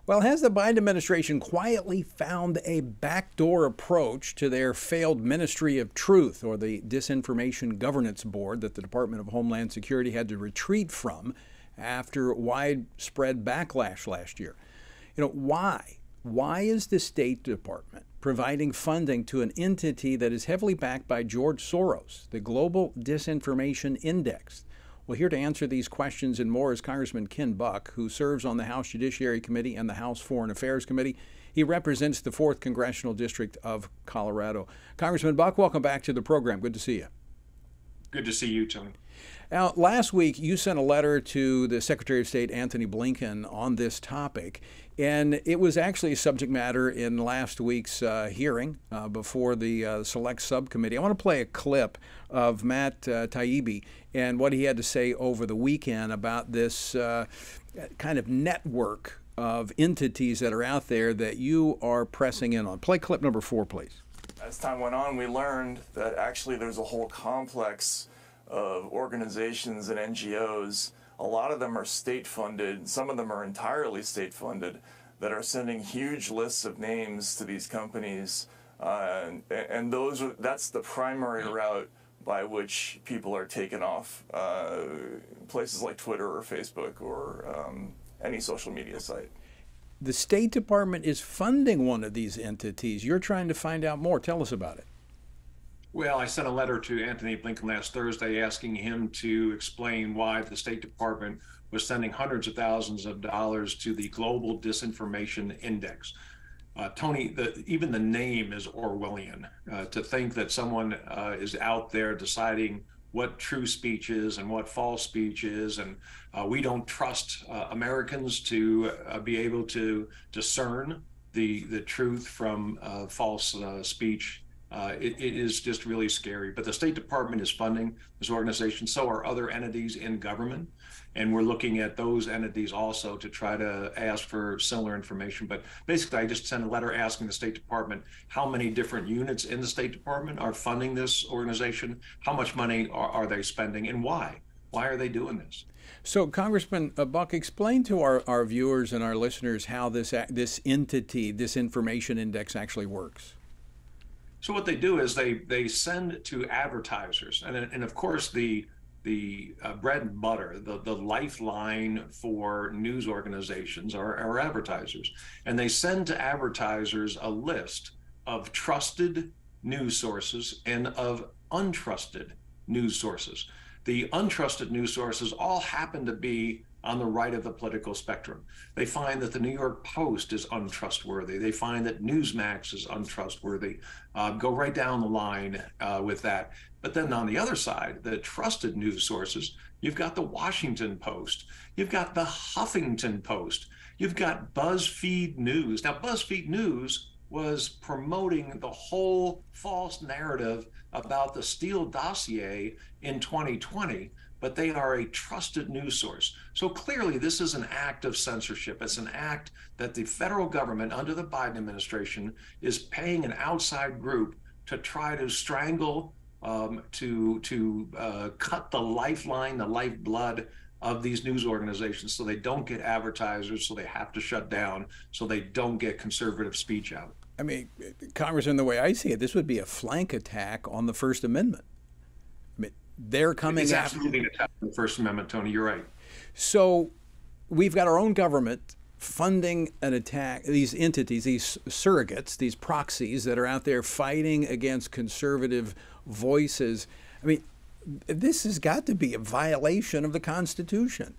Well, has the Biden administration quietly found a backdoor approach to their failed Ministry of Truth, or the Disinformation Governance Board that the Department of Homeland Security had to retreat from after widespread backlash last year? Why? Why is the State Department providing funding to an entity that is heavily backed by George Soros, the Global Disinformation Index? Well, here to answer these questions and more is Congressman Ken Buck, who serves on the House Judiciary Committee and the House Foreign Affairs Committee. He represents the 4th Congressional District of Colorado. Congressman Buck, welcome back to the program. Good to see you. Good to see you, Tony. Now, last week you sent a letter to the Secretary of State, Antony Blinken, on this topic, and it was actually a subject matter in last week's hearing before the Select Subcommittee. I want to play a clip of Matt Taibi and what he had to say over the weekend about this kind of network of entities that are out there that you are pressing in on. Play clip number 4, please. As time went on, we learned that actually there's a whole complex of organizations and NGOs. A lot of them are state-funded, some of them are entirely state-funded, that are sending huge lists of names to these companies, and that's the primary route by which people are taken off places like Twitter or Facebook or any social media site. The State Department is funding one of these entities. You're trying to find out more. Tell us about it. Well, I sent a letter to Antony Blinken last Thursday asking him to explain why the State Department was sending hundreds of thousands of dollars to the Global Disinformation Index. Tony, even the name is Orwellian. To think that someone is out there deciding what true speech is and what false speech is, and we don't trust Americans to be able to discern the truth from false speech. It is just really scary. But the State Department is funding this organization. So are other entities in government. And we're looking at those entities also to try to ask for similar information. But basically, I just sent a letter asking the State Department how many different units in the State Department are funding this organization, how much money are they spending, and why? Why are they doing this? So, Congressman Buck, explain to our viewers and our listeners how this entity, this information index, actually works. So what they do is they send to advertisers, and of course the bread and butter, the lifeline for news organizations are advertisers, and they send to advertisers a list of trusted news sources and of untrusted news sources. The untrusted news sources all happen to be on the right of the political spectrum. They find that the New York Post is untrustworthy. They find that Newsmax is untrustworthy. Go right down the line with that. But then on the other side, the trusted news sources, you've got the Washington Post, you've got the Huffington Post, you've got BuzzFeed News. Now, BuzzFeed News was promoting the whole false narrative about the Steele dossier in 2020, but they are a trusted news source. So clearly this is an act of censorship. It's an act that the federal government under the Biden administration is paying an outside group to try to strangle, to cut the lifeline, the lifeblood of these news organizations so they don't get advertisers, so they have to shut down, so they don't get conservative speech out. I mean, Congressman, the way I see it, this would be a flank attack on the First Amendment. I mean, they're coming It's after. absolutely an attack on the First Amendment, Tony. You're right. So we've got our own government funding an attack, these entities, these surrogates, these proxies that are out there fighting against conservative voices. I mean, this has got to be a violation of the Constitution.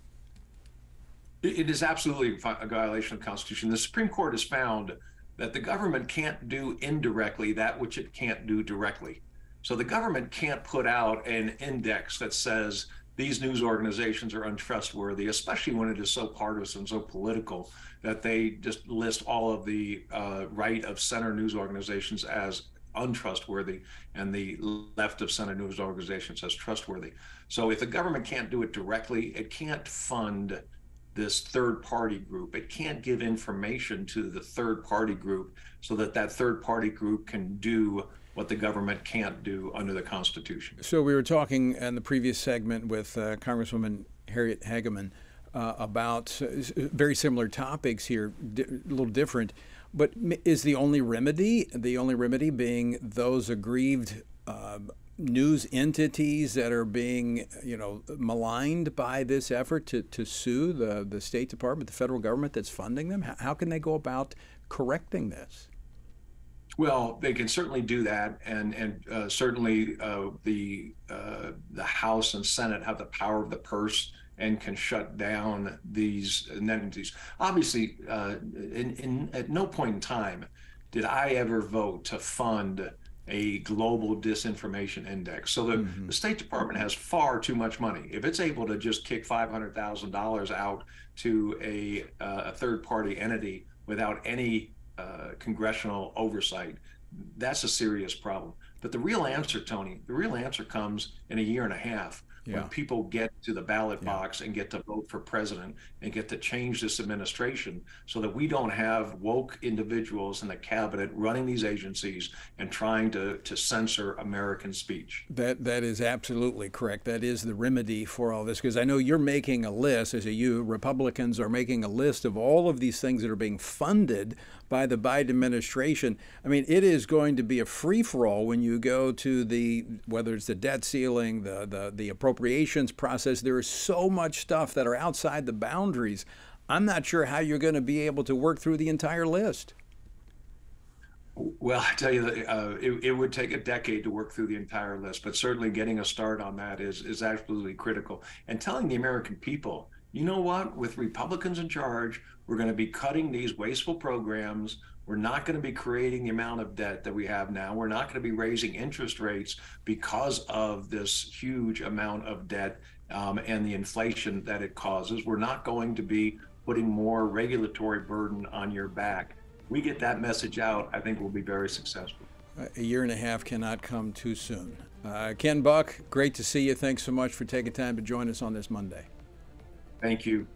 It is absolutely a violation of the Constitution. The Supreme Court has found that the government can't do indirectly that which it can't do directly. So the government can't put out an index that says these news organizations are untrustworthy, especially when it is so partisan, so political, that they just list all of the right of center news organizations as untrustworthy and the left of center news organizations as trustworthy. So if the government can't do it directly, it can't fund this third party group. It can't give information to the third party group so that that third party group can do what the government can't do under the Constitution. So we were talking in the previous segment with Congresswoman Harriet Hageman about very similar topics here, a little different. But is the only remedy being those aggrieved news entities that are being, maligned by this effort to sue the State Department, the federal government that's funding them? How can they go about correcting this? Well, they can certainly do that, and certainly the House and Senate have the power of the purse and can shut down these entities. Obviously, at no point in time did I ever vote to fund a global disinformation index. So the State Department has far too much money. If it's able to just kick $500,000 out to a third-party entity without any congressional oversight, that's a serious problem. But the real answer, Tony, the real answer comes in a year and a half when people get to the ballot box and get to vote for president and get to change this administration so that we don't have woke individuals in the cabinet running these agencies and trying to censor American speech. That is absolutely correct. That is the remedy for all this, because I know you're making a list, as you Republicans are making a list of all of these things that are being funded by the Biden administration. I mean, it is going to be a free-for-all when you go to whether it's the debt ceiling, the appropriations process. There is so much stuff that are outside the boundaries. I'm not sure how you're going to be able to work through the entire list. Well, I tell you, it would take a decade to work through the entire list, but certainly getting a start on that is absolutely critical. And telling the American people, you know what, with Republicans in charge, we're going to be cutting these wasteful programs. We're not going to be creating the amount of debt that we have now. We're not going to be raising interest rates because of this huge amount of debt and the inflation that it causes. We're not going to be putting more regulatory burden on your back. We get that message out, I think we'll be very successful. A year and a half cannot come too soon. Ken Buck, great to see you. Thanks so much for taking time to join us on this Monday. Thank you.